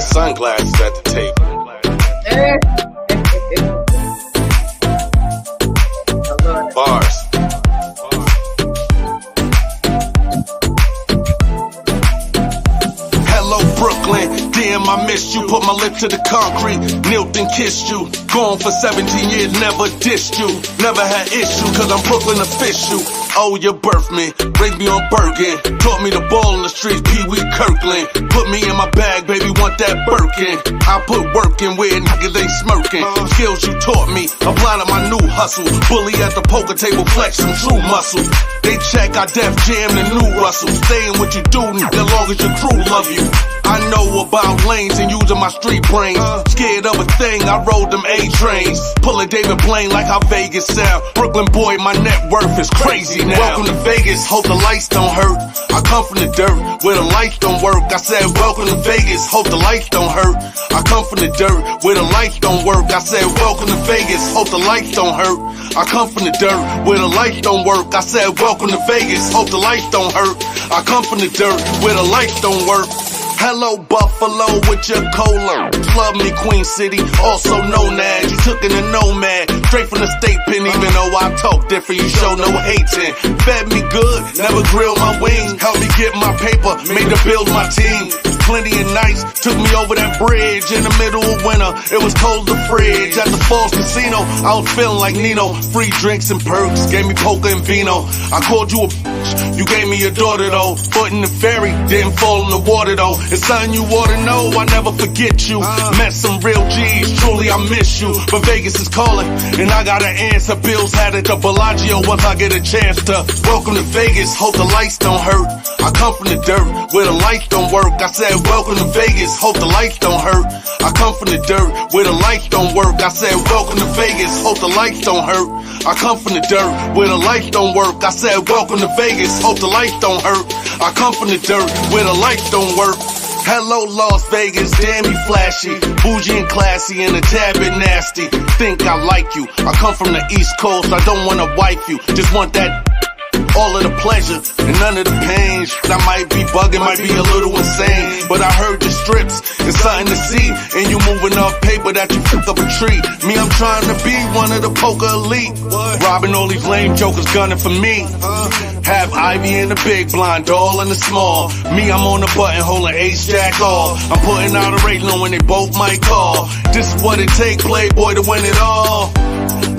with sunglasses at the table. Bars. Hello, Brooklyn. Damn, I missed you. Put my lips to the concrete. Knelt and kissed you. Gone for 17 years, never dissed you. Never had issue, cause I'm Brooklyn official. Oh, you birthed me, raised me on Bergen. Taught me to ball in the streets, Pee Wee Kirkland. Put me in my bag, baby, want that Birkin. I put work in where niggas ain't smirking. Skills you taught me, apply to my new hustle. Bully at the poker table, flex some true muscle. They check, I def jam the new Russell. Staying what you do, as long as your crew love you. I know about lanes and using my street brains. Scared of a thing, I rode them A-trains. Pulling David Blaine like how Vegas sound. Brooklyn boy, my net worth is crazy now. Welcome to Vegas, hope the lights don't hurt. I come from the dirt, where the lights don't work. I said welcome to Vegas, hope the lights don't hurt. I come from the dirt, where the lights don't work. I said welcome to Vegas, hope the lights don't hurt. I come from the dirt, where the lights don't work. I said welcome to Vegas, hope the lights don't hurt. I come from the dirt, where the lights don't work. Hello, Buffalo, with your cola. Love me, Queen City, also known as you took in a nomad. Straight from the state pen, even though I talk different, you show no hating. Fed me good, never grilled my wings. Helped me get my paper, made to build my team. Plenty of nights, took me over that bridge in the middle of winter. It was cold the fridge at the Falls Casino. I was feeling like Nino. Free drinks and perks, gave me poker and vino. I called you a bitch, you gave me your daughter though. Foot in the ferry, didn't fall in the water though. It's something you ought to know, I never forget you. Met some real G's, truly I miss you. But Vegas is calling, and I got an answer. Bills had it to Bellagio once I get a chance to. Welcome to Vegas, hope the lights don't hurt. I come from the dirt, where the lights don't work. I said welcome to Vegas, hope the lights don't hurt. I come from the dirt, where the lights don't work. I said welcome to Vegas, hope the lights don't hurt. I come from the dirt, where the lights don't work. I said welcome to Vegas, hope the lights don't hurt. I come from the dirt, where the lights don't work. Hello, Las Vegas, damn you flashy, bougie and classy and a tad bit nasty. Think I like you, I come from the East Coast, I don't wanna wife you, just want that all of the pleasure and none of the pain. I might be bugging, might be a little insane, but I heard the strips, it's something to see. And you moving off paper that you fuck up a tree. Me, I'm trying to be one of the poker elite. Robbing all these lame jokers, gunning for me. Have Ivy in the big, blind doll in the small. Me, I'm on the button, holding ace jack off. I'm putting out a rate knowing they both might call. This is what it take, Playboy, to win it all.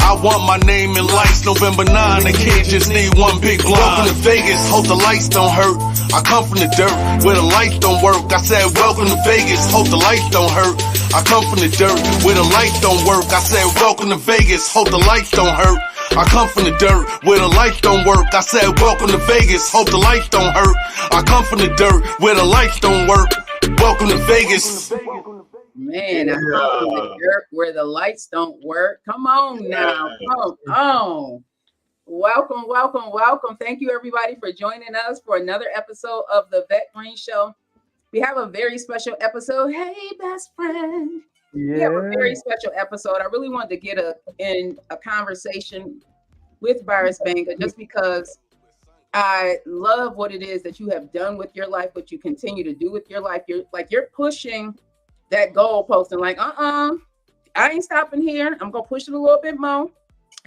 I want my name in lights, November 9, the kids just need one big blind. Welcome to Vegas, hope the lights don't hurt. I come from the dirt, where the lights don't work. I said welcome to Vegas, hope the lights don't hurt. I come from the dirt, where the lights don't work. I said welcome to Vegas, hope the lights don't hurt. I come from the dirt, where the lights don't work. I said welcome to Vegas, hope the lights don't hurt. I come from the dirt, where the lights don't work. Welcome to Vegas. Man, I come from the dirt where the lights don't work. Come on now, come on. Welcome, welcome, welcome. Thank you, everybody, for joining us for another episode of the Vette Green Show. We have a very special episode. Hey, best friend. Yeah. We have a very special episode. I really wanted to get in a conversation with Barz Banga just because I love what it is that you have done with your life, what you continue to do with your life. You're pushing that goalpost and like, I ain't stopping here. I'm gonna push it a little bit more.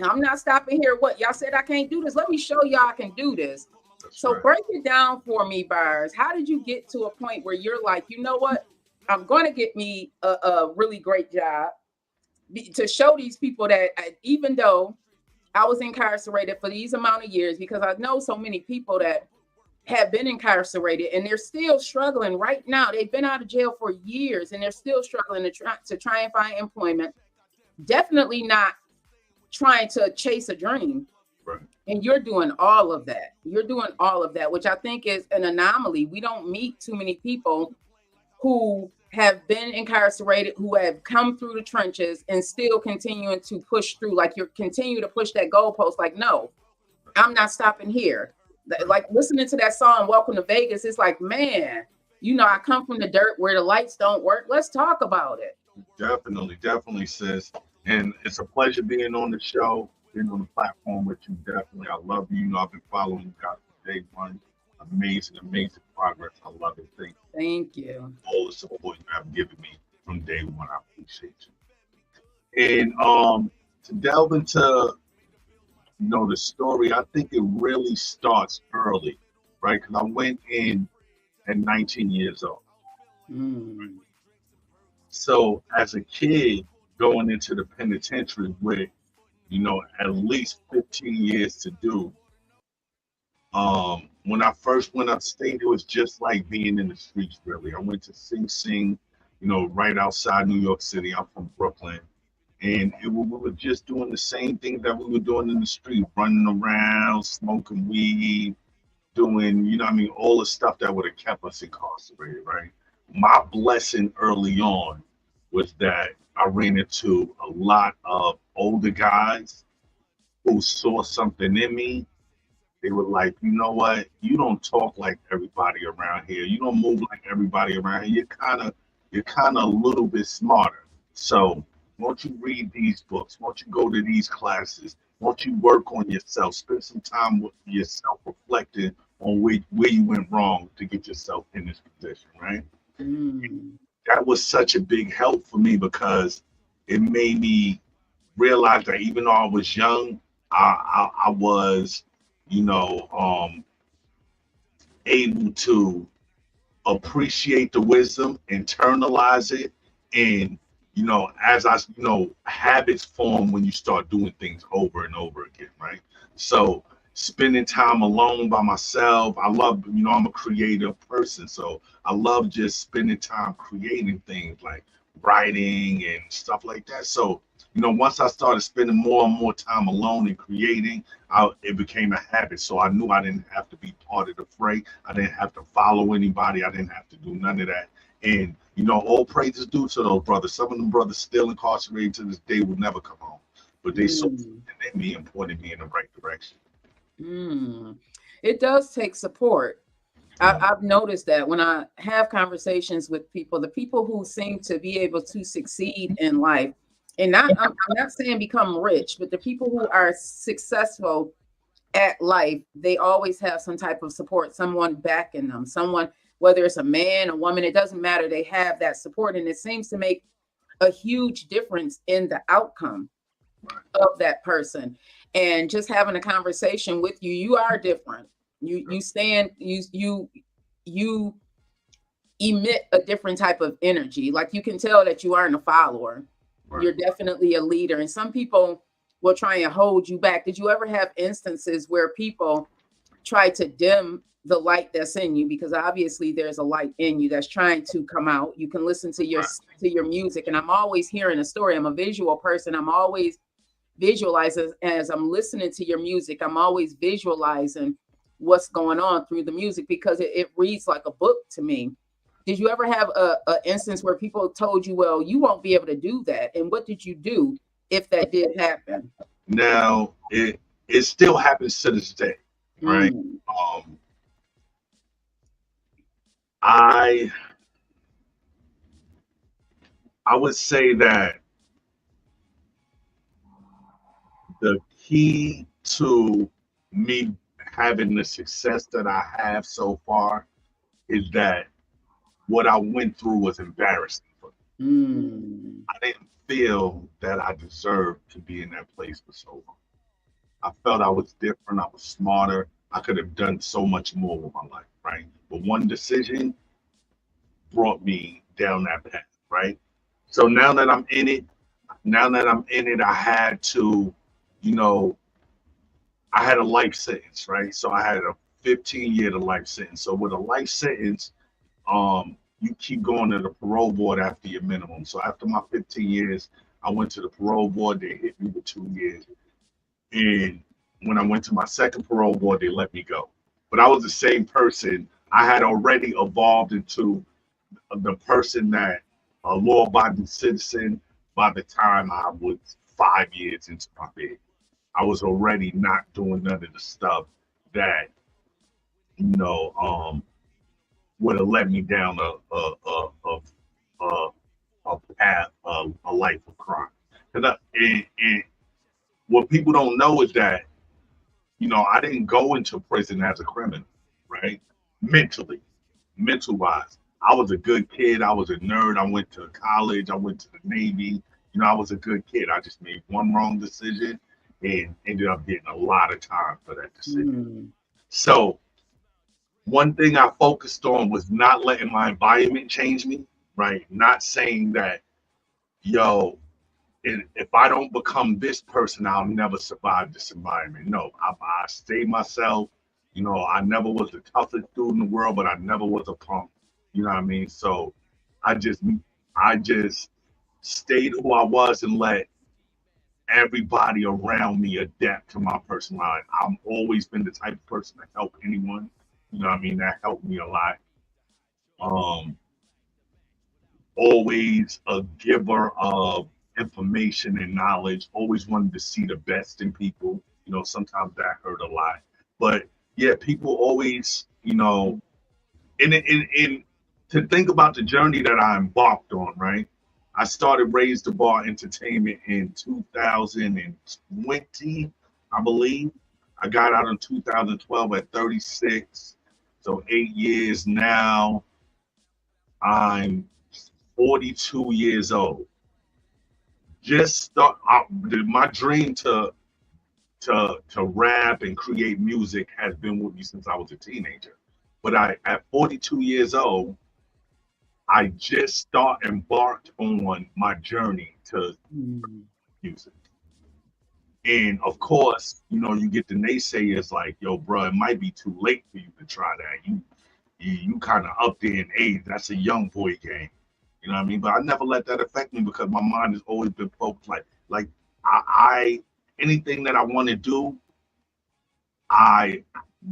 I'm not stopping here. What y'all said I can't do this. Let me show y'all I can do this. That's so right. Break it down for me, Barz. How did you get to a point where you're like, you know what? I'm going to get me a really great job to show these people that even though I was incarcerated for these amount of years, because I know so many people that have been incarcerated and they're still struggling right now. They've been out of jail for years and they're still struggling to try and find employment. Definitely not trying to chase a dream. Right. And you're doing all of that. You're doing all of that, which I think is an anomaly. We don't meet too many people who have been incarcerated, who have come through the trenches and still continuing to push through. Like you're continue to push that goalpost. Like, no, I'm not stopping here. Like listening to that song, Welcome to Vegas, it's like, man, you know, I come from the dirt where the lights don't work. Let's talk about it. Definitely, sis. And it's a pleasure being on the show, being on the platform with you. Definitely. I love you. You know, I've been following you guys from day one. amazing, amazing progress. I love it. Thank you. All the support you have given me from day one. I appreciate you. And to delve into the story, I think it really starts early, right? Because I went in at 19 years old. Mm. So as a kid going into the penitentiary with, at least 15 years to do, when I first went upstate, it was just like being in the streets, really. I went to Sing Sing, right outside New York City. I'm from Brooklyn. And we were just doing the same thing that we were doing in the street, running around, smoking weed, doing, all the stuff that would have kept us incarcerated, right? My blessing early on was that I ran into a lot of older guys who saw something in me. They were like, you know what? You don't talk like everybody around here. You don't move like everybody around here. You're kind of a little bit smarter. So won't you read these books? Won't you go to these classes? Won't you work on yourself? Spend some time with yourself, reflecting on where you went wrong to get yourself in this position, right? Mm. That was such a big help for me because it made me realize that even though I was young, I was, able to appreciate the wisdom, internalize it, and as habits form when you start doing things over and over again, right? So spending time alone by myself, I love, I'm a creative person, so I love just spending time creating things like writing and stuff like that. So once I started spending more and more time alone and creating, it became a habit. So I knew I didn't have to be part of the fray. I didn't have to follow anybody. I didn't have to do none of that. And all praises due to those brothers. Some of them brothers still incarcerated to this day will never come home, but they saw something in me and pointed me in the right direction. It does take support. I've noticed that when I have conversations with people, the people who seem to be able to succeed in life, and I'm not saying become rich, but the people who are successful at life, they always have some type of support, someone backing them, someone, whether it's a man, a woman, it doesn't matter. They have that support, and it seems to make a huge difference in the outcome of that person. And just having a conversation with you, you are different. You stand, you emit a different type of energy. Like you can tell that you aren't a follower. Right. You're definitely a leader. And some people will try and hold you back. Did you ever have instances where people try to dim the light that's in you? Because obviously there's a light in you that's trying to come out. You can listen to your music. And I'm always hearing a story. I'm a visual person. I'm always visualizing as I'm listening to your music. I'm always visualizing what's going on through the music because it reads like a book to me. Did you ever have a instance where people told you, well, you won't be able to do that? And what did you do if that did happen? Now, it still happens to this day, right? I would say that the key to me having the success that I have so far is that what I went through was embarrassing for me. I didn't feel that I deserved to be in that place for so long. I felt I was different. I was smarter. I could have done so much more with my life, right? But one decision brought me down that path, right? So now that I'm in it, I had to, I had a life sentence, right? So I had a 15-year to life sentence. So with a life sentence, you keep going to the parole board after your minimum. So after my 15 years, I went to the parole board. They hit me with 2 years. And when I went to my second parole board, they let me go. But I was the same person. I had already evolved into the person that a law-abiding citizen by the time I was 5 years into my bid. I was already not doing none of the stuff that, would have led me down a path of a life of crime. And what people don't know is that, I didn't go into prison as a criminal, right? Mentally, mental wise. I was a good kid. I was a nerd. I went to college. I went to the Navy. You know, I was a good kid. I just made one wrong decision and ended up getting a lot of time for that decision. So one thing I focused on was not letting my environment change me, right? Not saying that, yo, if I don't become this person, I'll never survive this environment. No, I stayed myself. You know, I never was the toughest dude in the world, but I never was a punk. You know what I mean? So I just I just stayed who I was and let everybody around me adapt to my personality. I've always been the type of person to help anyone. You know what I mean? That helped me a lot. Um, Always a giver of information and knowledge, always wanted to see the best in people. You know, sometimes that hurt a lot. But yeah, people always, you know, and to think about the journey that I embarked on, right? I started Raise the Bar Entertainment in 2020, I believe. I got out in 2012 at 36. So 8 years now. I'm 42 years old. Just start. My dream to rap and create music has been with me since I was a teenager. But at 42 years old, I just embarked on my journey to music. And of course, you know, you get the naysayers like, "Yo, bro, it might be too late for you to try that. You kind of up there in age. That's a young boy game." You know what I mean? But I never let that affect me because my mind has always been focused. Like I anything that I want to do, I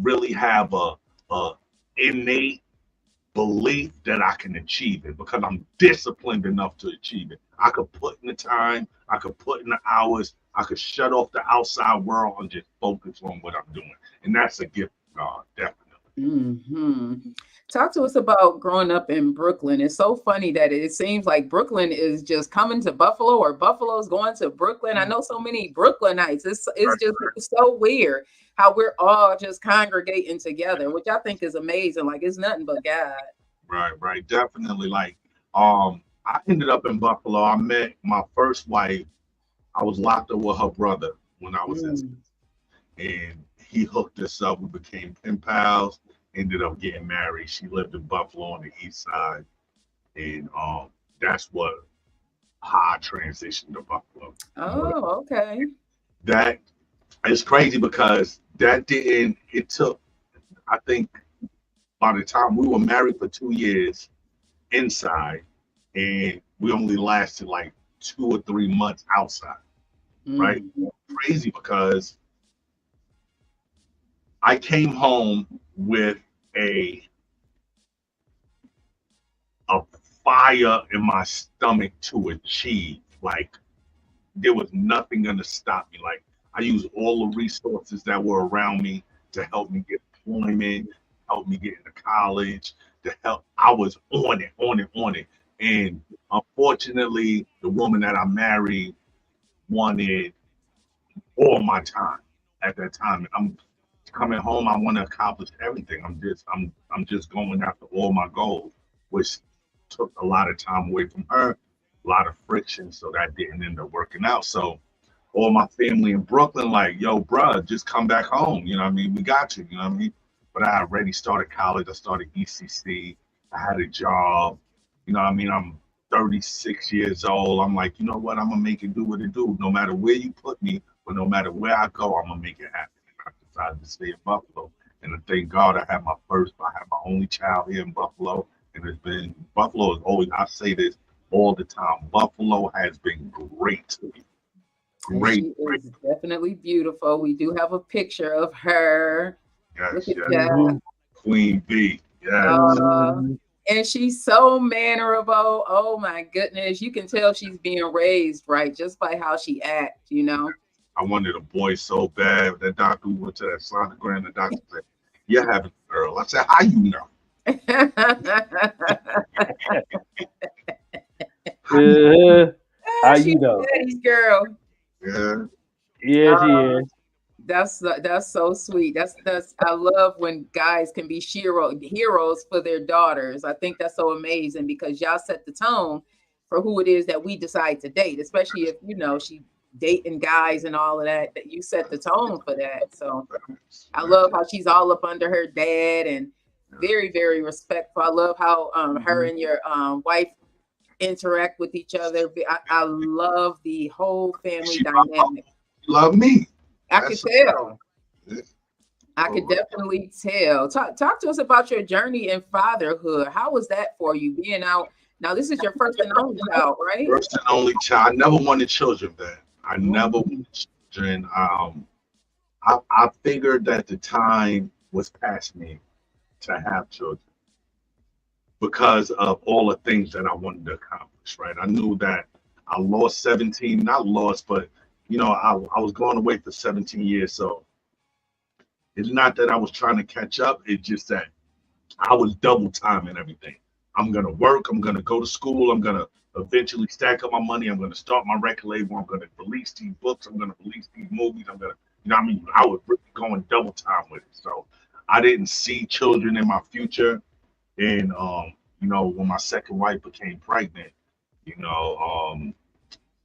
really have a innate belief that I can achieve it because I'm disciplined enough to achieve it. I could put in the time, I could put in the hours, I could shut off the outside world and just focus on what I'm doing. And that's a gift from God, definitely. Talk to us about growing up in Brooklyn. It's so funny that it seems like Brooklyn is just coming to Buffalo or Buffalo's going to Brooklyn. I know so many Brooklynites. It's just so weird how we're all just congregating together, which I think is amazing. Like it's nothing but God. Right. Definitely. Like, I ended up in Buffalo. I met my first wife. I was locked up with her brother when I was in, and he hooked us up. We became pen pals. Ended up getting married. She lived in Buffalo on the east side, and that's how I transitioned to Buffalo. Oh, okay. That is crazy because it took, I think, by the time we were married for 2 years inside, and we only lasted like 2 or 3 months outside, right? Crazy because I came home with a fire in my stomach to achieve. Like there was nothing gonna stop me. Like I used all the resources that were around me to help me get employment, help me get into college, to help. I was on it. And unfortunately, the woman that I married wanted all my time at that time. I'm coming home. I want to accomplish everything. I'm just going after all my goals, which took a lot of time away from her, a lot of friction. So that didn't end up working out. So all my family in Brooklyn, like, yo, bruh, just come back home. You know what I mean? We got you. You know what I mean? But I already started college. I started ECC. I had a job. You know what I mean? I'm 36 years old. I'm like, you know what? I'm gonna make it do what it do. No matter where you put me, but no matter where I go, I'm gonna make it happen. And I decided to stay in Buffalo. And thank God I had my only child here in Buffalo. And Buffalo is always, I say this all the time, Buffalo has been great to me. Great. She is definitely beautiful. We do have a picture of her. Yes. Queen B. Yes. And she's so mannerable. Oh my goodness. You can tell she's being raised right just by how she acts, you know. I wanted a boy so bad. That doctor went to that sonogram. The doctor said, "You're having a girl." I said, "How you know?" How you know? Daddy's girl. Yeah. Yeah, she is. That's so sweet. That's I love when guys can be heroes for their daughters. I think that's so amazing because y'all set the tone for who it is that we decide to date, especially if she dating guys and all of that. That you set the tone for that. So I love how she's all up under her dad and very very respectful. I love how her and your wife interact with each other. I love the whole family dynamic. Love me. I could tell. I could definitely tell. Talk to us about your journey in fatherhood. How was that for you being out? Now, this is your first and only child, right? First and only child. I never wanted children, man. I never wanted children. I figured that the time was past me to have children because of all the things that I wanted to accomplish, right? I knew that I lost 17, not lost, but I was going away for 17 years. So it's not that I was trying to catch up. It's just that I was double timing everything. I'm going to work. I'm going to go to school. I'm going to eventually stack up my money. I'm going to start my record label. I'm going to release these books. I'm going to release these movies. I'm going to, I was really going double time with it. So I didn't see children in my future. And, when my second wife became pregnant,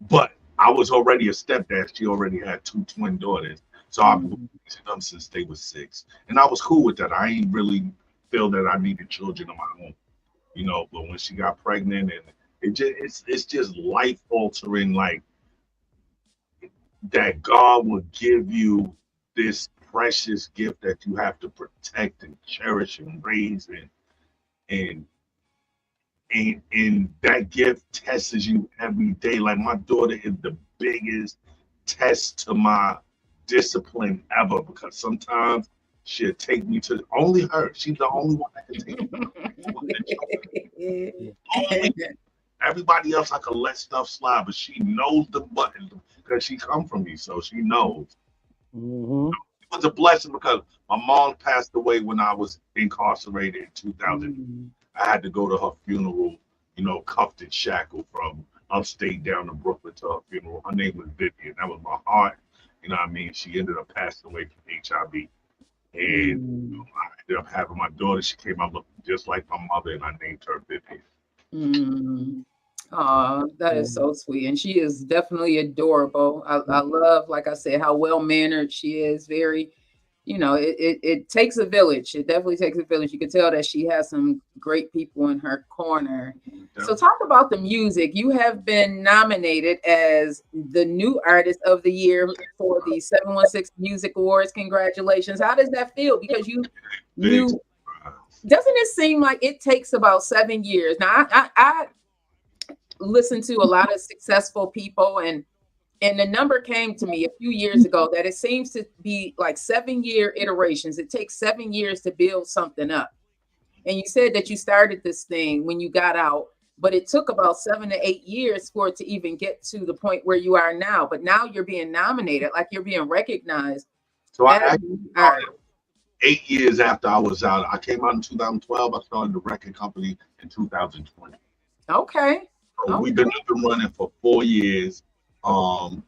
but I was already a stepdad. She already had 2 twin daughters. So I've been raising them since they were 6. And I was cool with that. I ain't really feel that I needed children of my own, but when she got pregnant and it's just life altering, like that God will give you this precious gift that you have to protect and cherish and raise and that gift tests you every day. Like my daughter is the biggest test to my discipline ever because sometimes she'll take me to only her. She's the only one that can take me. Everybody else I could let stuff slide, but she knows the button because she come from me, so she knows. It was a blessing because my mom passed away when I was incarcerated in 2000. I had to go to her funeral, cuffed and shackled from upstate down to Brooklyn to her funeral. Her name was Vivian. That was my heart. She ended up passing away from HIV. And I ended up having my daughter. She came out looking just like my mother, and I named her Vivian. Oh, that is so sweet. And she is definitely adorable. I love, like I said, how well-mannered she is. Very, it takes a village. It definitely takes a village. You can tell that she has some great people in her corner. So talk about the music. You have been nominated as the new artist of the year for the 716 Music Awards. Congratulations. How does that feel? Because you doesn't it seem like it takes about 7 years? Now, I listen to a lot of successful people and the number came to me a few years ago that it seems to be like 7-year iterations. It takes 7 years to build something up. And you said that you started this thing when you got out, but it took about 7 to 8 years for it to even get to the point where you are now. But now you're being nominated, like you're being recognized. So I 8 years after I was out, I came out in 2012. I started the record company in 2020. Okay. So we've been running for 4 years. And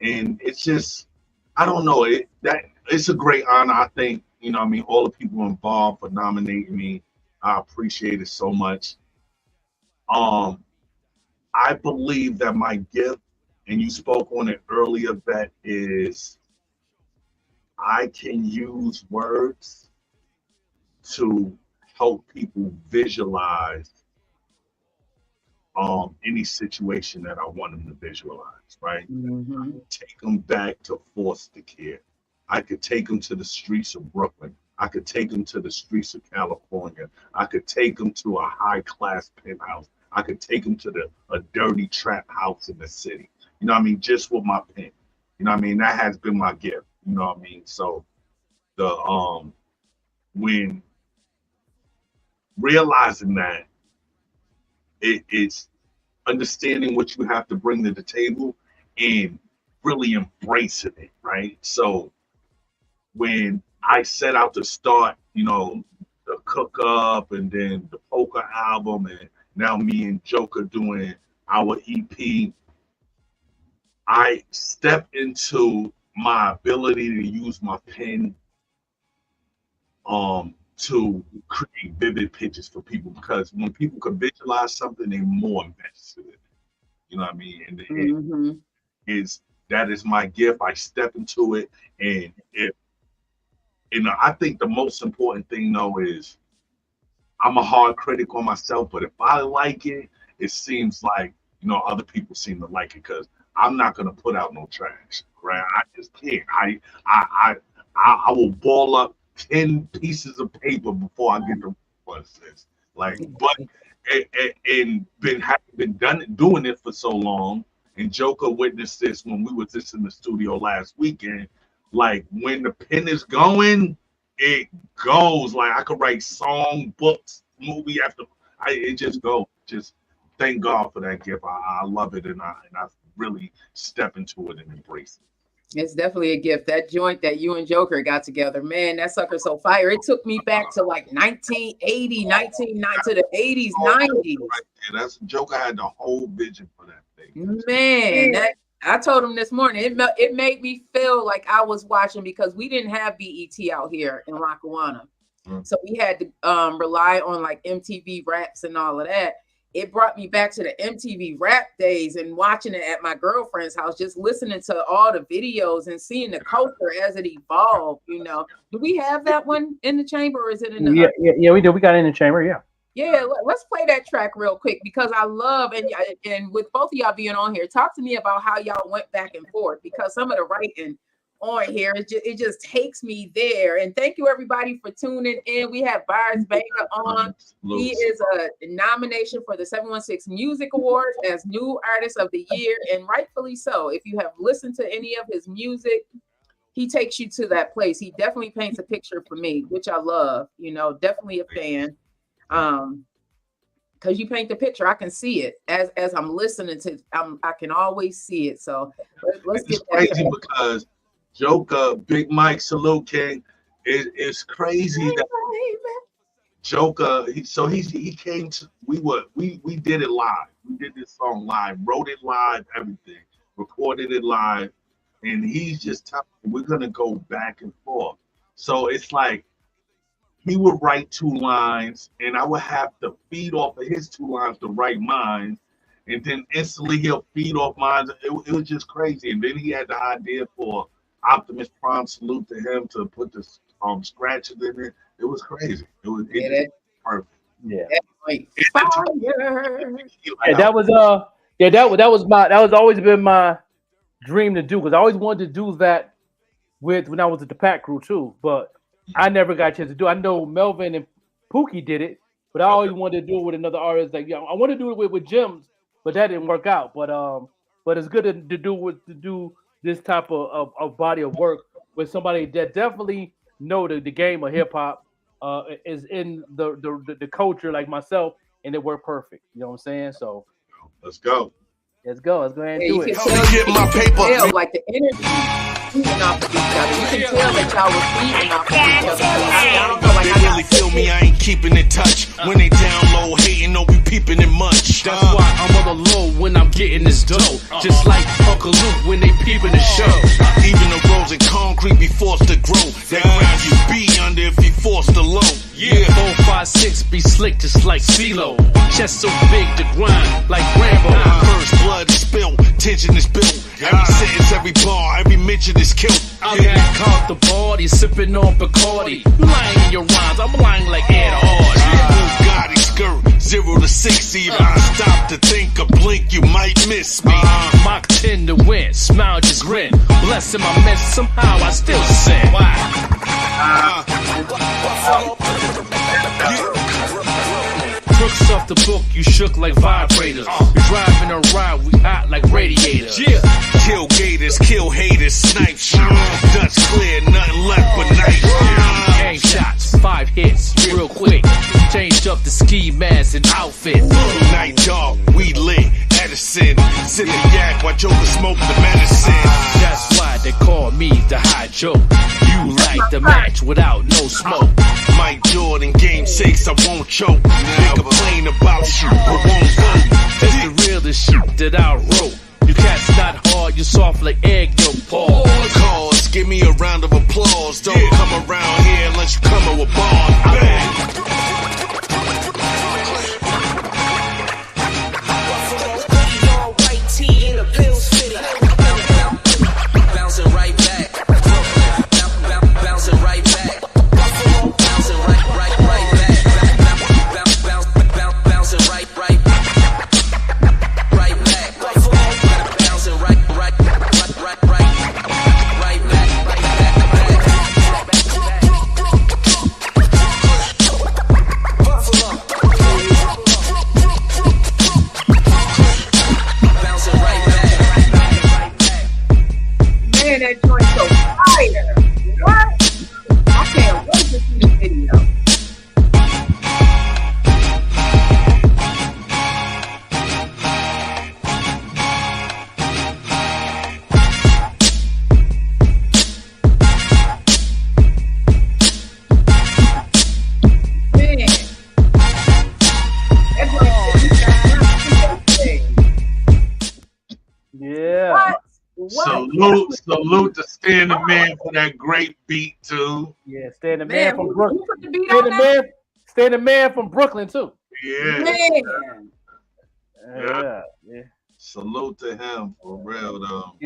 it's just, I don't know, it's a great honor. I think, all the people involved for nominating me, I appreciate it so much. I believe that my gift, and you spoke on it earlier, that is I can use words to help people visualize any situation that I want them to visualize, right? I could take them back to foster care. I could take them to the streets of Brooklyn. I could take them to the streets of California. I could take them to a high-class penthouse. I could take them to a dirty trap house in the city. Just with my pen. That has been my gift. So when realizing that, it's understanding what you have to bring to the table and really embracing it, right? So when I set out to start, the Cook Up and then the Poker album, and now me and Joker doing our EP, I stepped into my ability to use my pen to create vivid pictures for people, because when people can visualize something, they're more invested in it. You know what I mean? And that is my gift. I step into it, and I think the most important thing though is I'm a hard critic on myself, but if I like it, it seems like other people seem to like it, because I'm not gonna put out no trash, right? I just can't. I will ball up 10 pieces of paper before I get the responses. Like, but and been doing it for so long, and Joker witnessed this when we were just in the studio last weekend. Like, when the pen is going, it goes. Like, I could write song, books, movie after. It just goes. Just thank God for that gift. I love it, and I really step into it and embrace it. It's definitely a gift. That joint that you and Joker got together, man, that sucker's so fire. It took me back to like 1980, to the 80s, 90s. Right. Yeah, that's Joker had the whole vision for that thing. Man, I told him this morning, it made me feel like I was watching, because we didn't have BET out here in Lackawanna. So we had to rely on like MTV Raps and all of that. It brought me back to the MTV Rap days and watching it at my girlfriend's house, just listening to all the videos and seeing the culture as it evolved. Do we have that one in the chamber, or is it in the? Yeah, we do. We got it in the chamber. Yeah. Let's play that track real quick, because I love and with both of y'all being on here, talk to me about how y'all went back and forth, because some of the writing on here, it just takes me there. And thank you everybody for tuning in. We have Barz Banga on. He is a nomination for the 716 Music Awards as New Artist of the Year, and rightfully so. If you have listened to any of his music, he takes you to that place. He definitely paints a picture for me, which I love. Definitely a fan. Because you paint the picture, I can see it as I'm listening to. I can always see it. So let's get that. Crazy because Joker, Big Mike, salute King. It's crazy that Joker. He came to. We did it live. We did this song live, wrote it live, everything, recorded it live, and he's just telling me we're gonna go back and forth. So it's like he would write 2 lines, and I would have to feed off of his 2 lines to write mine, and then instantly he'll feed off mine. It was just crazy, and then he had the idea for Optimus Prime, salute to him, to put the scratches in it. It was crazy. It was perfect. Yeah. That was always been my dream to do, because I always wanted to do that when I was at the Pack Crew too, but I never got a chance to do it. I know Melvin and Pookie did it, but I always wanted to do it with another artist. Like, I wanted to do it with Jims, but that didn't work out. But it's good to do this type of body of work with somebody that definitely know the game of hip hop, is in the culture like myself, and it worked perfect. You know what I'm saying? So let's go. Let's go ahead and do it. Get my paper. Like the energy feeding off of each other. You can tell that y'all was feeding off of each other. They really feel me, I ain't keeping in touch. When they down low, hating, don't be peeping it much. That's why I'm on the low when I'm getting this dough. Just like Uncle Luke when they peeping the show. Even the roads in concrete be forced to grow. That ground you be under if you forced to low. Yeah, 4, 5, 6 be slick just like CeeLo. Chest so big to grind like Rambo. First blood is spilled, tension is built. Every sentence, every bar, every mention is killed. I got caught the body, sipping on Bacardi. You lying in your rhymes, I'm lying like Ed Hard. Bugatti skirt, 0 to 60. If I stop to think or blink, you might miss me. Mach 10 to win, smile just grin. Blessing my mess, somehow I still sin. Crooks off the book, you shook like vibrators. You driving a ride, we hot like radiators. Yeah. Kill gators, kill haters, snipe shit. Dutch clear, nothing left but night. Gang shots, 5 hits, real quick. Changed up the ski mask and outfit. Night dog, we lit. Edison, sip the yak while Joker smoke the medicine. That's why they call me the high joke. You like the match without no smoke. Mike Jordan, game 6, I won't choke. They complain about you, but won't vote. That's the realest shit that I wrote. You cats not hard, you you soft like egg yolk. Pause. Cause, give me a round of applause. Don't come around here unless you come with bars. Bang. Salute to Standing Man for that great beat too. Yeah, Standing Man from Brooklyn. Standing Man from Brooklyn too. Yeah. Man. Yeah. Salute to him for real though.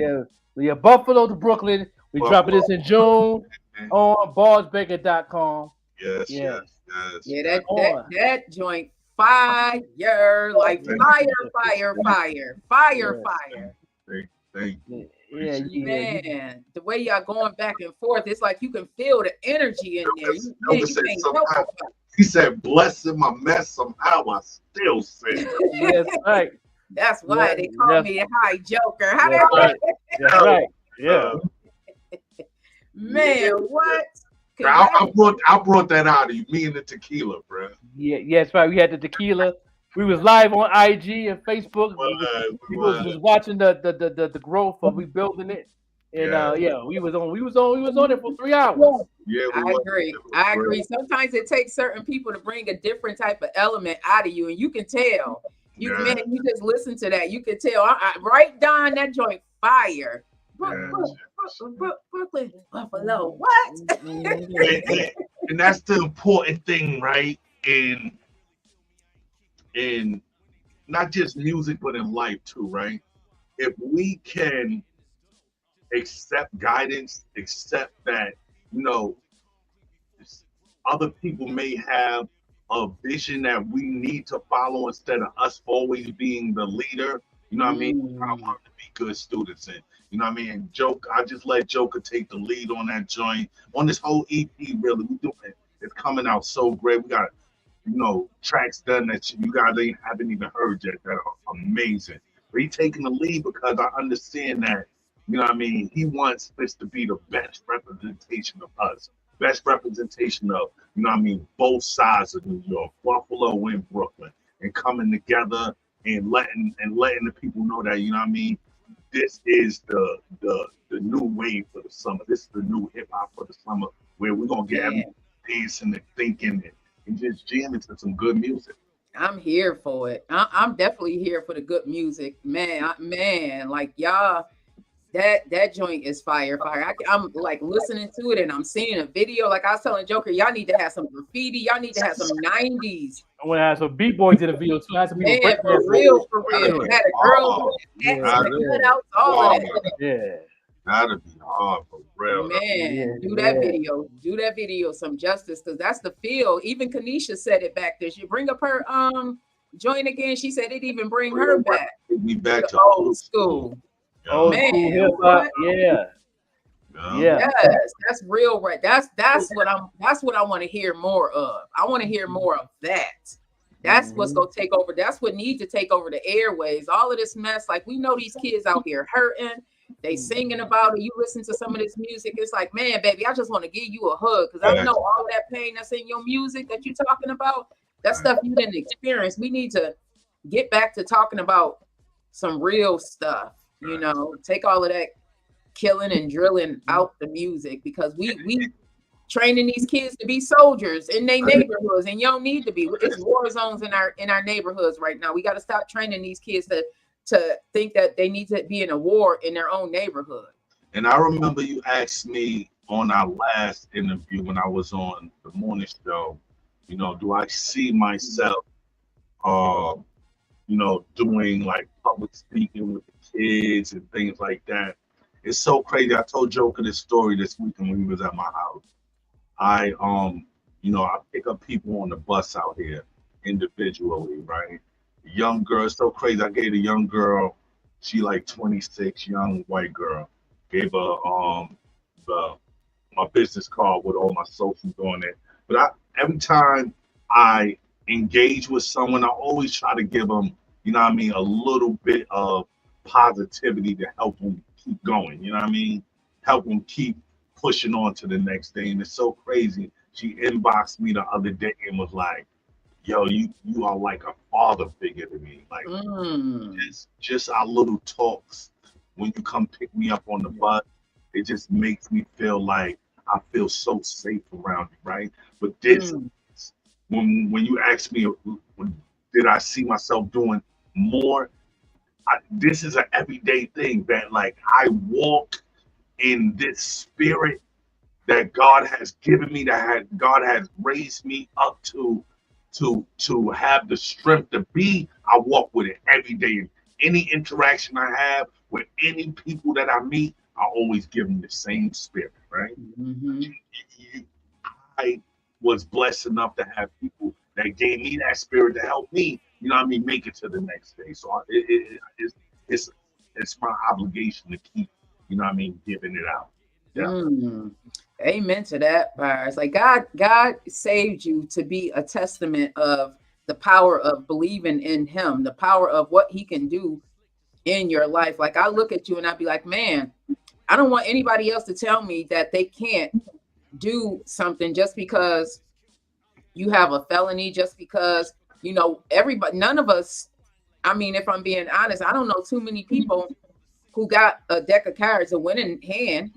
Yeah. Buffalo to Brooklyn. We dropping this in June on barzbanga.com. Yes. Yeah, that joint fire, like fire. Thank you. Man, the way y'all going back and forth, it's like you can feel the energy in there. He said, "Blessing my mess somehow I still sing." Yes, right. That's why they call me a high joker. That's right. Yeah. Man, what? I brought that out of you. Me and the tequila, bro. Yeah, that's right. We had the tequila. We was live on IG and Facebook. We was watching the growth of rebuilding it, and we was on it for 3 hours. Yeah, I agree. Sometimes it takes certain people to bring a different type of element out of you, and you can tell. You just listen to that. You can tell. Right, Don, that joint fire. Brooklyn, Buffalo. What? And that's the important thing, right? In not just music, but in life too, right? If we can accept guidance, accept that, other people may have a vision that we need to follow instead of us always being the leader, you know what I mean? I want them to be good students. And, you know what I mean? I just let Joker take the lead on that joint. On this whole EP, really, we doing it. It's coming out so great. We got tracks done that you guys haven't even heard yet that are amazing. But he's taking the lead because I understand that, you know what I mean, he wants this to be the best representation of us. Best representation of, you know what I mean, both sides of New York, Buffalo and Brooklyn, and coming together and letting the people know that, you know what I mean, this is the new wave for the summer. This is the new hip hop for the summer, where we're gonna get everyone dancing and thinking and just jamming to some good music. I'm here for it. I'm definitely here for the good music, man. Like y'all, that joint is fire. I'm like listening to it and I'm seeing a video. Like I was telling Joker, y'all need to have some graffiti. Y'all need to have some 90s. I want to have some B-boys in the video too. Have some people for real. Had a girl cutouts, all of that. Yeah. Gotta be hard for real. Man, do that video some justice, because that's the feel. Even Kanisha said it back there. She bring up her joint again. She said it even bring her back. We back to old school. Oh man, yeah. Yes, that's real, right? That's what I want to hear more of. I want to hear more of that. That's what's gonna take over. That's what needs to take over the airways. All of this mess, like we know these kids out here hurting. They singing about it. You listen to some of this music, it's like, man, baby, I just want to give you a hug, because I know all of that pain that's in your music that you're talking about. That stuff you didn't experience. We need to get back to talking about some real stuff. Take all of that killing and drilling out the music, because we training these kids to be soldiers in their neighborhoods, and you don't need to be. It's war zones in our neighborhoods right now. We got to stop training these kids to think that they need to be in a war in their own neighborhood. And I remember you asked me on our last interview when I was on the morning show, you know, do I see myself, you know, doing like public speaking with the kids and things like that? It's so crazy. I told Joker this story this weekend when he was at my house. I, you know, I pick up people on the bus out here individually, right? Young girl, it's so crazy. I gave a young girl, she like 26, young white girl, gave her my business card with all my socials on it. But every time I engage with someone, I always try to give them, you know what I mean, a little bit of positivity to help them keep going. You know what I mean? Help them keep pushing on to the next day. And it's so crazy. She inboxed me the other day and was like, yo, you are like a father figure to me. Like just our little talks when you come pick me up on the bus, it just makes me feel like I feel so safe around you, right? But this when you ask me did I see myself doing more, this is an everyday thing that like I walk in this spirit that God has given me, God has raised me up to have the strength to be. I walk with it every day. Any interaction I have with any people that I meet, I always give them the same spirit, right? I was blessed enough to have people that gave me that spirit to help me, you know what I mean, make it to the next day. So it's my obligation to keep, you know what I mean, giving it out. Yeah. Amen to that, Barz. Like God saved you to be a testament of the power of believing in him, the power of what he can do in your life. Like I look at you and I'd be like, man, I don't want anybody else to tell me that they can't do something just because you have a felony, just because, you know, everybody, none of us, I mean, if I'm being honest, I don't know too many people who got a deck of cards, a winning hand.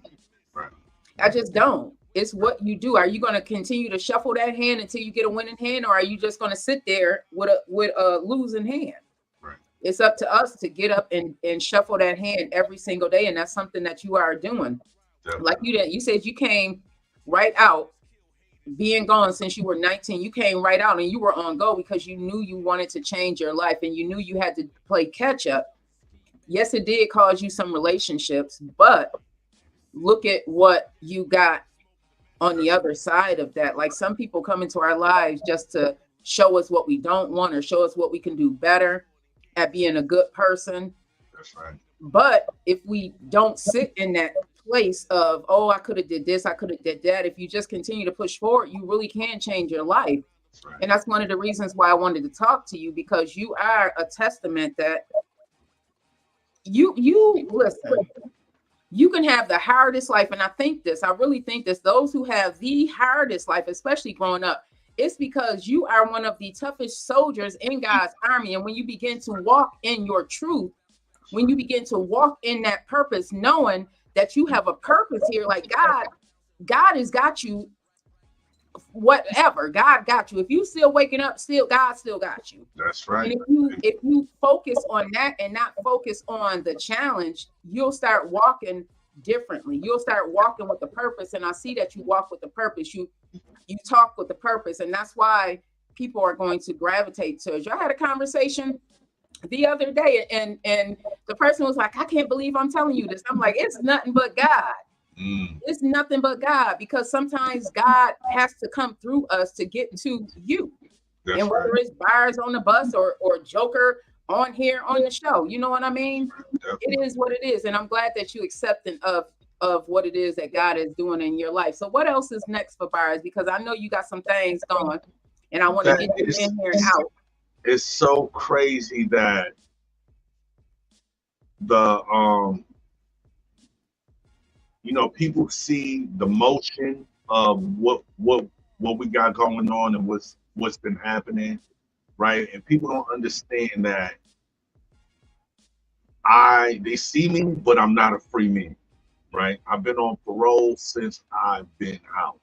I just don't. It's what you do. Are you going to continue to shuffle that hand until you get a winning hand, or are you just going to sit there with a losing hand? Right. It's up to us to get up and shuffle that hand every single day, and that's something that you are doing. Definitely. Like you said, you came right out, being gone since you were 19. You came right out and you were on go because you knew you wanted to change your life and you knew you had to play catch up. Yes, it did cause you some relationships, but look at what you got on the other side of that. Like some people come into our lives just to show us what we don't want or show us what we can do better at being a good person. That's right. But if we don't sit in that place of, oh, I could have did this, I could have did that, if you just continue to push forward, you really can change your life. That's right. And that's one of the reasons why I wanted to talk to you, because you are a testament that you listen. You can have the hardest life. And I really think this, those who have the hardest life, especially growing up, it's because you are one of the toughest soldiers in God's army. And when you begin to walk in your truth, when you begin to walk in that purpose, knowing that you have a purpose here, like God has got you, whatever, God got you. If you still waking up, God still got you. That's right. And if you focus on that and not focus on the challenge, you'll start walking differently. You'll start walking with a purpose. And I see that you walk with a purpose. You talk with a purpose. And that's why people are going to gravitate towards you. I had a conversation the other day and the person was like, I can't believe I'm telling you this. I'm like, it's nothing but God. It's nothing but God, because sometimes God has to come through us to get to you. That's and whether it's Barz on the bus or Joker on here on the show, you know what I mean? Definitely. It is what it is. And I'm glad that you accepting of what it is that God is doing in your life. So what else is next for Barz? Because I know you got some things going and I want to get you in here and out. It's so crazy that the you know, people see the motion of what we got going on and what's been happening, right? And people don't understand that they see me, but I'm not a free man, right? I've been on parole since I've been out.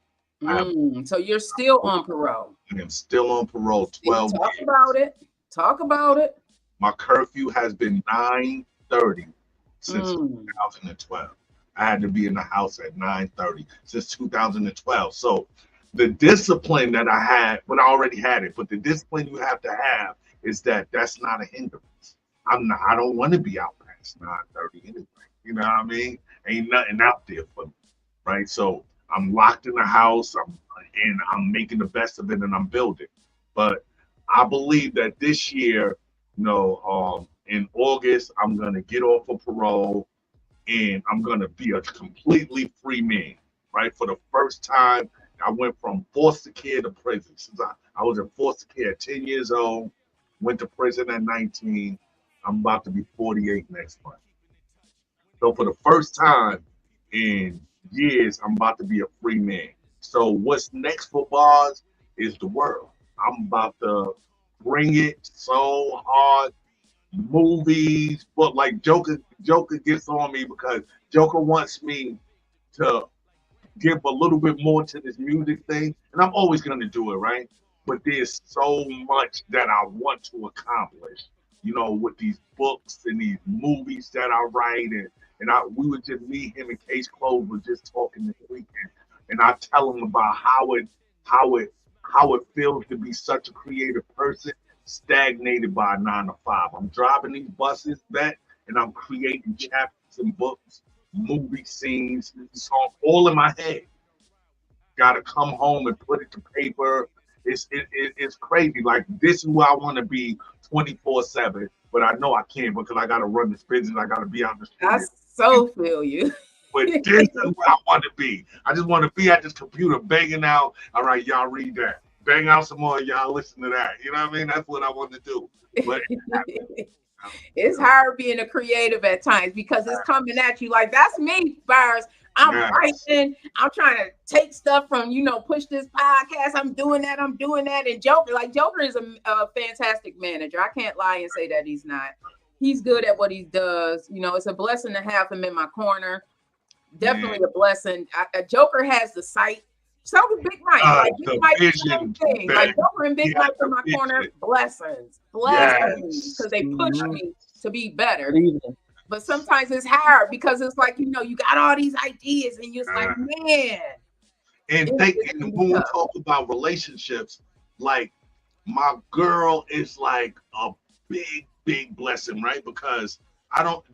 So you're still on parole. I am still on parole. 12 Talk years. about it. Talk about it. My curfew has been 9:30 since 2012. I had to be in the house at 9:30 since 2012. So the discipline that I had, but I already had it, but the discipline you have to have is that that's not a hindrance. I don't want to be out past 9:30 anyway. You know what I mean? Ain't nothing out there for me, right? So I'm locked in the house, I'm making the best of it and I'm building. But I believe that this year, in August, I'm gonna get off of parole and I'm gonna be a completely free man, right? For the first time, I went from foster care to prison. Since I was in foster care at 10 years old, went to prison at 19. I'm about to be 48 next month. So for the first time in years, I'm about to be a free man. So what's next for Barz is the world. I'm about to bring it so hard. Movies, but like Joker gets on me because Joker wants me to give a little bit more to this music thing, and I'm always going to do it, right? But there's so much that I want to accomplish, with these books and these movies that I write, we were just him and Case Close were just talking this weekend, and I tell him about how it feels to be such a creative person stagnated by a 9 to 5. I'm driving these buses, and I'm creating chapters and books, movie scenes, songs, all in my head. Got to come home and put it to paper. It's crazy. Like, this is where I want to be 24/7, but I know I can't because I got to run this business. I got to be out in the street. I so feel you. But this is where I want to be. I just want to be at this computer banging out. All right, y'all read that. Bang out some more. Y'all listen to that. You know what I mean? That's what I want to do. But it's hard being a creative at times because it's coming at you like, that's me, Barz. I'm writing. I'm trying to take stuff from, push this podcast. I'm doing that. And Joker is a fantastic manager. I can't lie and say that he's not. He's good at what he does. It's a blessing to have him in my corner. Definitely a blessing. Joker has the sight. So does Big Mike. Big Mike is the same thing. Like Joker and Big Mike in my corner, blessings. Because they push me to be better. But sometimes it's hard because it's like, you got all these ideas and you're just like, man. And when we talk about relationships, like, my girl is like a big, big blessing, right? Because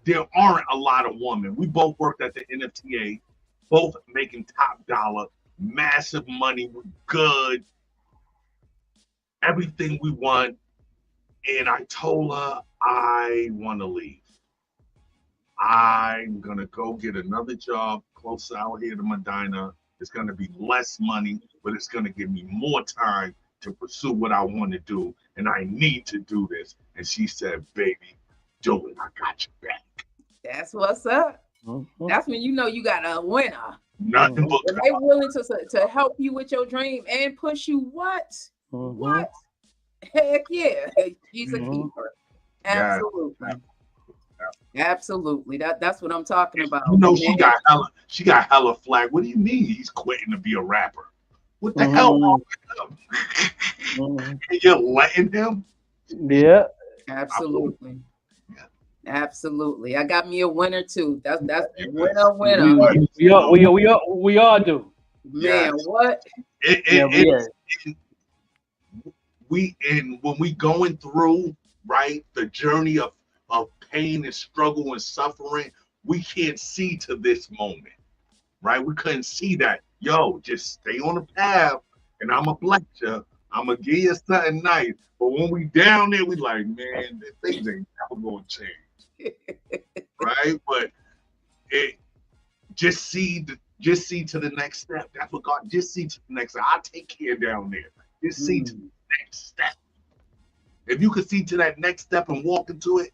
there aren't a lot of women. We both worked at the NFTA, both making top dollar, massive money, we're good, everything we want. And I told her I want to leave. I'm going to go get another job closer out here to Medina. It's going to be less money, but it's going to give me more time to pursue what I want to do. And I need to do this. And she said, baby, do it. I got your back. That's what's up. That's when you got a winner. Nothing but they willing to help you with your dream and push you. What? Heck yeah. She's a keeper. Absolutely. Absolutely. That's what I'm talking about. She got hella flag. What do you mean he's quitting to be a rapper? What the hell wrong with him? And you're letting him? Yeah. Absolutely. Absolutely. I got me a winner too. That's winner. We all do. Man, what? When we going through, right, the journey of pain and struggle and suffering, we can't see to this moment, right? We couldn't see that. Yo, just stay on the path and I'm going to bless you. I'm going to give you something nice. But when we down there, we like, man, things ain't never going to change. Right? But just see to the next step. That's what God, just see to the next step. I'll take care down there. Just see to the next step. If you could see to that next step and walk into it,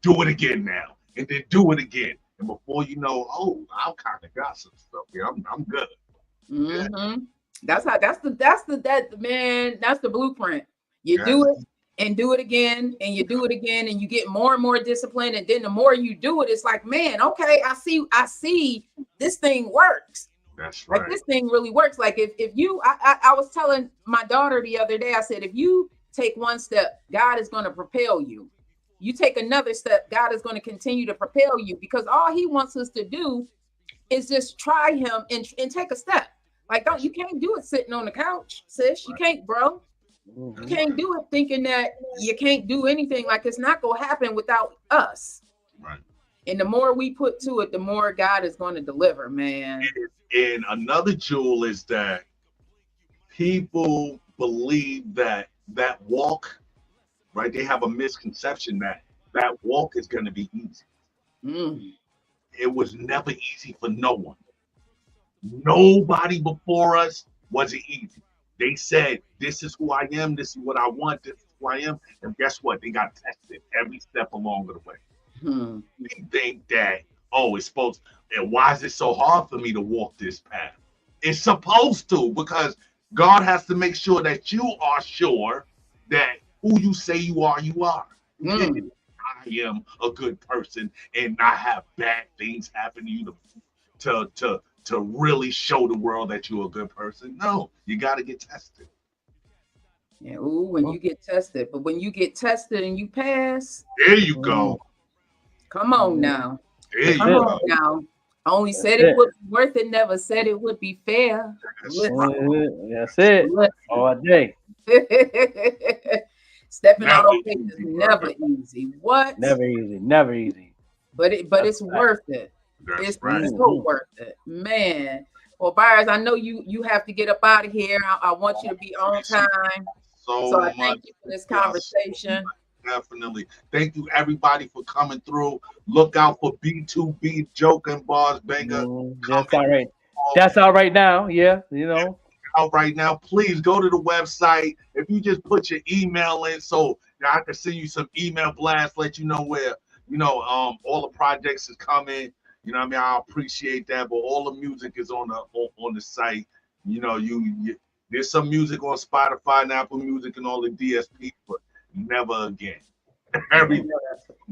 do it again now, and then do it again, and before you know, I kind of got some stuff here. I'm good. Yeah. That's the blueprint. You do it and do it again, and you do it again, and you get more and more disciplined, and then the more you do it, it's like, man, okay, I see this thing works. That's right. Like, this thing really works. Like, if you, I was telling my daughter the other day, I said, if you take one step, God is going to propel you. you take another step, God is going to continue to propel you, because all he wants us to do is just try him and take a step. Like, you can't do it sitting on the couch, sis. You can't, bro. You can't do it thinking that you can't do anything. Like, it's not going to happen without us. Right. And the more we put to it, the more God is going to deliver, man. And another jewel is that people believe that walk, right? They have a misconception that walk is going to be easy. It was never easy for no one. Nobody before us was it easy. They said, this is who I am, this is what I want, this is who I am. And guess what? They got tested every step along the way. We think that, it's supposed to, and why is it so hard for me to walk this path? It's supposed to, because God has to make sure that you are sure that who you say you are, you are. I am a good person and not have bad things happen to you to really show the world that you're a good person. No, you got to get tested. Yeah, when you get tested. But when you get tested and you pass. There you go. Come on now. There Come on now. I only said it would be worth it, never said it would be fair. That's it. All day. Stepping out on faith is never easy. What? Never easy. Never easy. But it's worth it. It's so worth it, man. Well, Barz, I know you have to get up out of here. I want you to be on time. So I thank you for this conversation. Definitely. Thank you, everybody, for coming through. Look out for B2B Joke and Barz Banga. That's all right. That's all right now. Yeah, out right now. Please go to the website. If you just put your email in, so I can send you some email blasts, let you know where all the projects is coming. You know what I mean? I appreciate that, but all the music is on the site. There's some music on Spotify and Apple Music and all the DSPs, but never again. Everything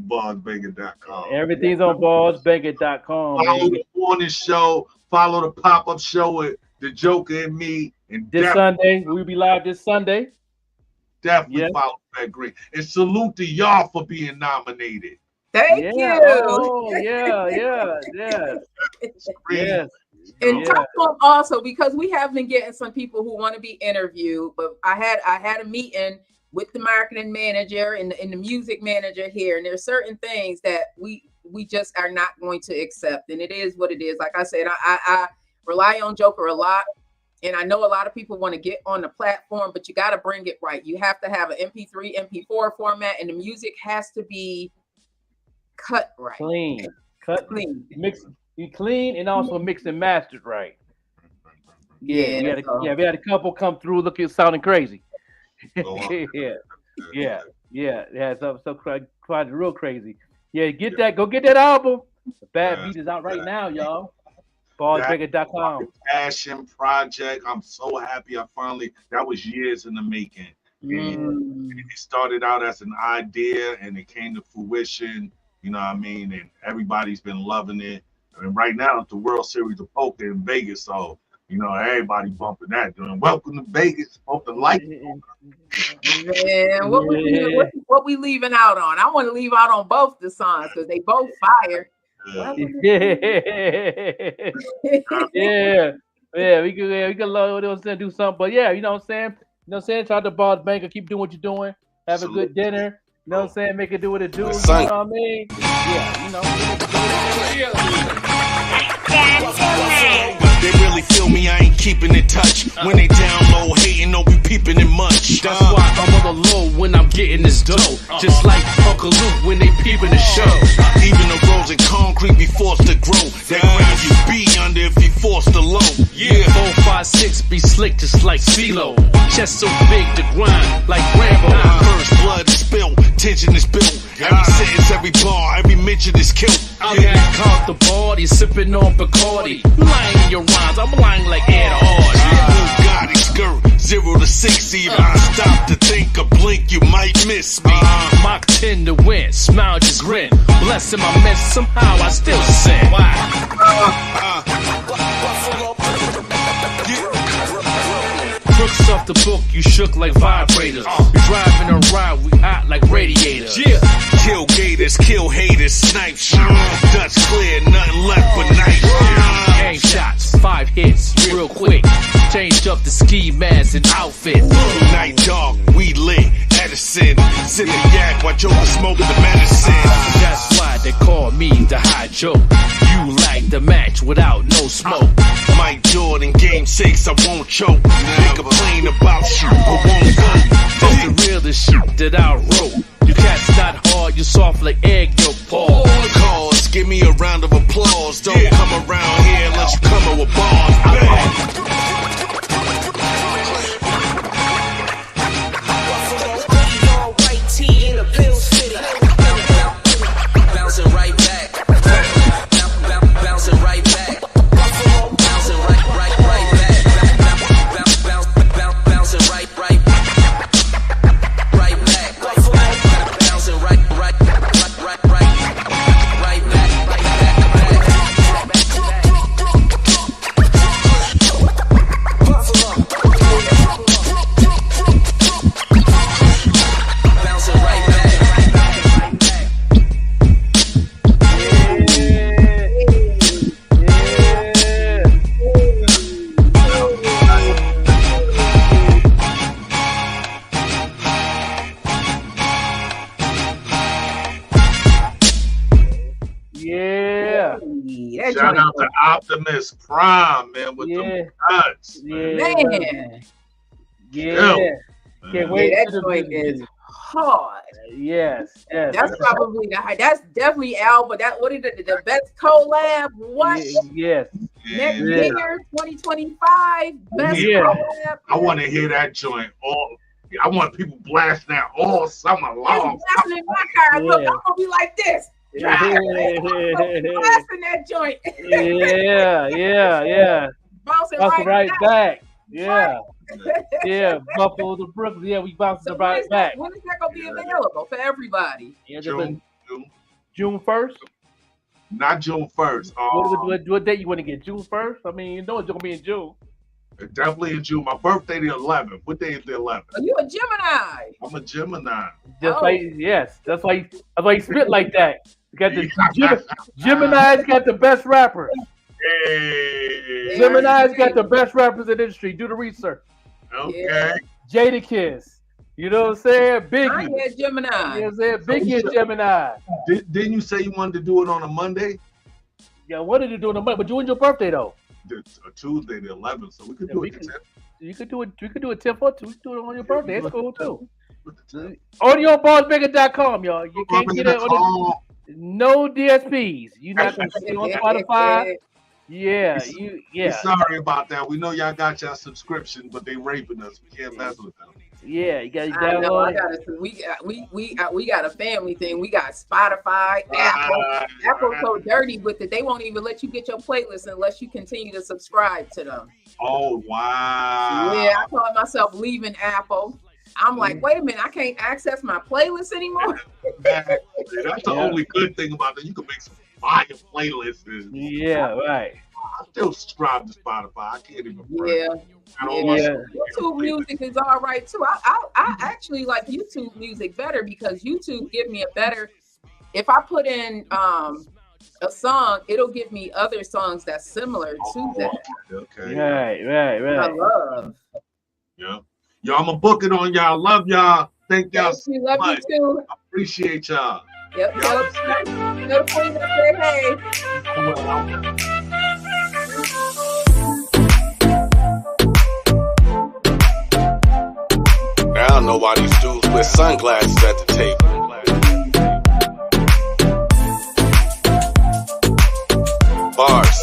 on BarzBanga.com. Everything's on BarzBanga.com. Follow the morning show. Follow the pop-up show with the Joker and me. And this Sunday, we'll be live this Sunday. Definitely follow that great. And salute to y'all for being nominated. Thank you. Oh, yeah. And talk to them also, because we have been getting some people who want to be interviewed, but I had a meeting with the marketing manager and the music manager here, and there's certain things that we just are not going to accept, and it is what it is. Like I said, I rely on Joker a lot, and I know a lot of people want to get on the platform, but you got to bring it right. You have to have an MP3, MP4 format, and the music has to be cut right, clean, mix, be clean, and also mixed and mastered right. Yeah, we had a couple come through looking sounding crazy. So quite real crazy. Yeah, go get that album. The Bad Beat is out right now, y'all. BarzBanga.com. Passion project. I'm so happy that was years in the making. And it started out as an idea and it came to fruition, you know what I mean? And everybody's been loving it. And right now it's the World Series of Poker in Vegas, so everybody bumping that, doing welcome to Vegas. Hope to like it. Man, what we leaving out on? I want to leave out on both the songs because they both fire. We could do something, but you know what I'm saying? Shout out to Barz Banga, keep doing what you're doing. Have a good dinner. You know what I'm saying? Make it do what it do. You know what I mean? They really feel me, I ain't keeping in touch. When they down low, hating, don't be peeping in much. That's why I'm on the low when I'm getting this dough. Just like Uncle Luke when they peeping the show. Even the roads in concrete be forced to grow. That ground you be under if you forced to low. Yeah, 4, 5, 6 be slick just like CeeLo. Chest so big to grind like Rambo. First blood is spilled, tension is built. Every sentence, every bar, every mention is killed. I'm caught the party, sipping on Bacardi. You lying in your rhymes, I'm lying like Ed Hard. Bugatti skirt, 0 to 60. If I stop to think or blink, you might miss me. Mach 10 to win, smile just grin. Blessing my mess, somehow I still sin. Crooks off the book, you shook like vibrators. You driving a ride, we hot like radiators. Yeah. Kill gators, kill haters, snipe shit. Dutch clear, nothing left but night. Aim shots, 5 hits, real quick. Change up the ski mask and outfit. Night dog, we lit. Edison, sit the yak while Joker smoking the medicine. That's why they call me the high joke. You like the match without no smoke. Mike Jordan, game 6, I won't choke. They complain about you, but won't go. That's the realest shit that I wrote. You cats not hard, you soft like egg yolk paw. Cause, give me a round of applause. Don't come around here unless you come with bars. Bouncing right back. Bouncing right back. Bouncing right back. Bouncing right back. Bouncing That Shout joint out to Optimus Prime, man, with the nuts. man. Yeah. Can't wait. Yeah, that joint is hard. Yes. That's probably that's definitely Al, but that what is it, the best collab? What? Yes. Next year, 2025, best collab. I want to hear that joint all. I want people blasting that all summer long. Blasting in my car. Look, I'm gonna be like this. Blasting that joint. Yeah. Bouncing right back. Yeah. Yeah, Buffalo to Brooklyn. Yeah, we bouncing right back. When is that gonna be available for everybody? Yeah, June 1st. Not June 1st. What date you want to get? June 1st? I mean, you know it's gonna be in June. Definitely in June. My birthday the 11th. What day is the 11th? Are you a Gemini? I'm a Gemini. That's why you spit like that. You got the Gemini's got the best rappers. Hey. Gemini's got the best rappers in the industry. Do the research. Okay. Jadakiss. You know what I'm saying? Biggie. I had Gemini. You know what I'm saying? Biggie is Gemini. Didn't you say you wanted to do it on a Monday? Yeah, I wanted to do it on a Monday, but when's your birthday though? A Tuesday, the 11th, so we could do it. You could do it. We could do it 10 for 2. We could do it on your birthday. It's cool too. Audio BarzBanga.com, y'all. You can't get it on no DSPs. You not gonna see it on Spotify. Yeah. Sorry about that. We know y'all got y'all subscription, but they raping us. We can't mess with them. Yeah, you got. We got a family thing. We got Spotify, Apple. Apple's so dirty with it. They won't even let you get your playlist unless you continue to subscribe to them. Oh wow. Yeah, I call myself leaving Apple. I'm like, wait a minute, I can't access my playlist anymore. That's the only good thing about it. You can make some fire playlists. Yeah, right. I still subscribe to Spotify. I can't even. YouTube music is all right too. I actually like YouTube music better because YouTube give me a better. If I put in a song, it'll give me other songs that's similar to that. Okay. Right. I love. Yeah. Yo, I'm gonna book it on y'all. Love y'all. Thank y'all so much. Love you too. I appreciate y'all. Yep. Tell the queen to say hey. Now I don't know why these dudes wear sunglasses at the table. Bars.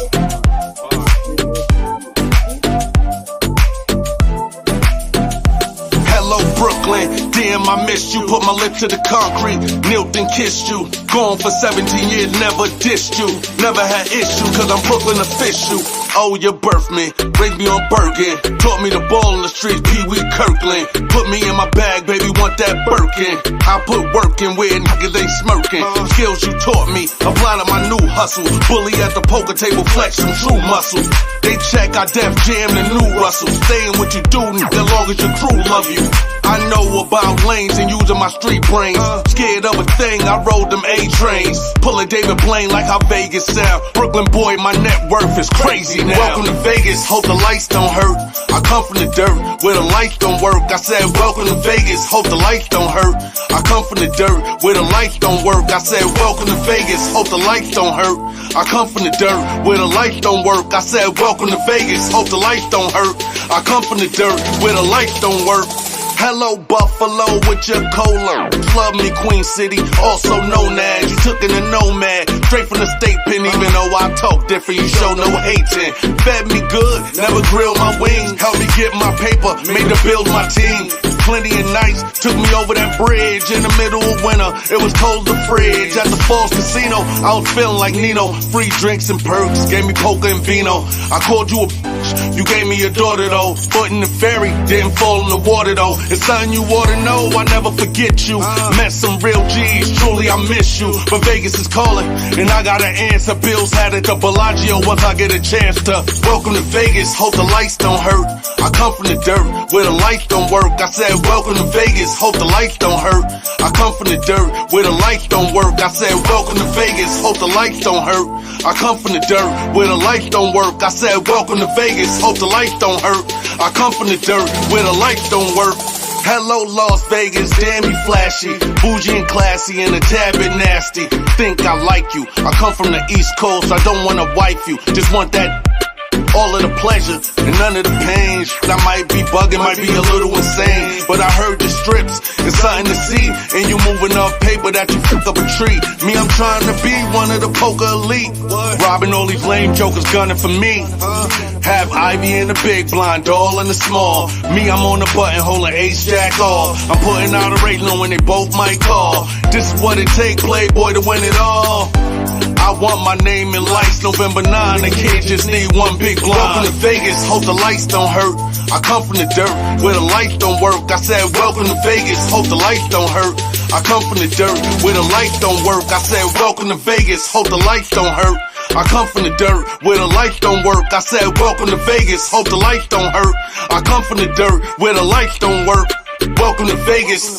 Hello, Brooklyn. Damn, I missed you. Put my lip to the concrete. Knelt and kissed you. Gone for 17 years, never dissed you. Never had issue, cause I'm Brooklyn official. Oh, you birthed me, raised me on Birkin, taught me to ball in the streets, Pee Wee Kirkland. Put me in my bag, baby, want that Birkin. I put work in where niggas ain't smirking. Skills you taught me, apply to my new hustle. Bully at the poker table, flex some true muscles. They check, I def jam the new Russell. Staying what you do, nigga, long as your crew love you. I know about lanes and using my street brains. Scared of a thing, I rode them A-trains. Pull a David Blaine like how Vegas sound. Brooklyn boy, my net worth is crazy now. Welcome to Vegas, hope the lights don't hurt. I come from the dirt, where the lights don't work. I said, welcome to Vegas, hope the lights don't hurt. I come from the dirt, where the lights don't work. I said, welcome to Vegas, hope the lights don't hurt. I come from the dirt, where the lights don't work. I said, welcome to Vegas, hope the lights don't hurt. I come from the dirt, where the lights don't work. Hello, Buffalo, with your cola. Love me, Queen City, also known as. You took in a nomad, straight from the state pen. Even though I talk different, you show no hating. Fed me good, never grilled my wings. Helped me get my paper, made to build my team. Plenty of nights, took me over that bridge in the middle of winter. It was cold the fridge at the Falls Casino. I was feeling like Nino. Free drinks and perks, gave me poker and vino. I called you a bitch, you gave me your daughter though. Foot in the ferry, didn't fall in the water though. It's something you ought to know, I never forget you. Met some real G's, truly I miss you. But Vegas is calling, and I gotta answer. Bills had it to Bellagio once I get a chance to. Welcome to Vegas, hope the lights don't hurt. I come from the dirt, where the lights don't work. I said, welcome to Vegas, hope the lights don't hurt. I come from the dirt, where the lights don't work. I said, welcome to Vegas, hope the lights don't hurt. I come from the dirt, where the lights don't work. I said, welcome to Vegas, hope the lights don't hurt. I come from the dirt, where the lights don't work. Hello, Las Vegas, damn you flashy. Bougie and classy and a tad bit nasty. Think I like you, I come from the East Coast. I don't wanna wife you, just want that. All of the pleasure and none of the pain. I might be bugging, might be a little insane, but I heard the strips, it's something to see. And you moving up paper that you pick up a tree. Me, I'm trying to be one of the poker elite. Robbing all these lame jokers, gunning for me. Have Ivy in the big blind, doll in the small. Me, I'm on the button, holding ace jack off. I'm putting out a rate knowing they both might call. This is what it take, Playboy, to win it all. I want my name in lights, November 9, the kid just need one big blind. Welcome to Vegas, hope the lights don't hurt. I come from the dirt, where the lights don't work. I said, welcome to Vegas, hope the lights don't hurt. I come from the dirt, where the lights don't work. I said, welcome to Vegas, hope the lights don't hurt. I come from the dirt, where the lights don't work. I said, welcome to Vegas, hope the lights don't hurt. I come from the dirt, where the lights don't work. Welcome to Vegas.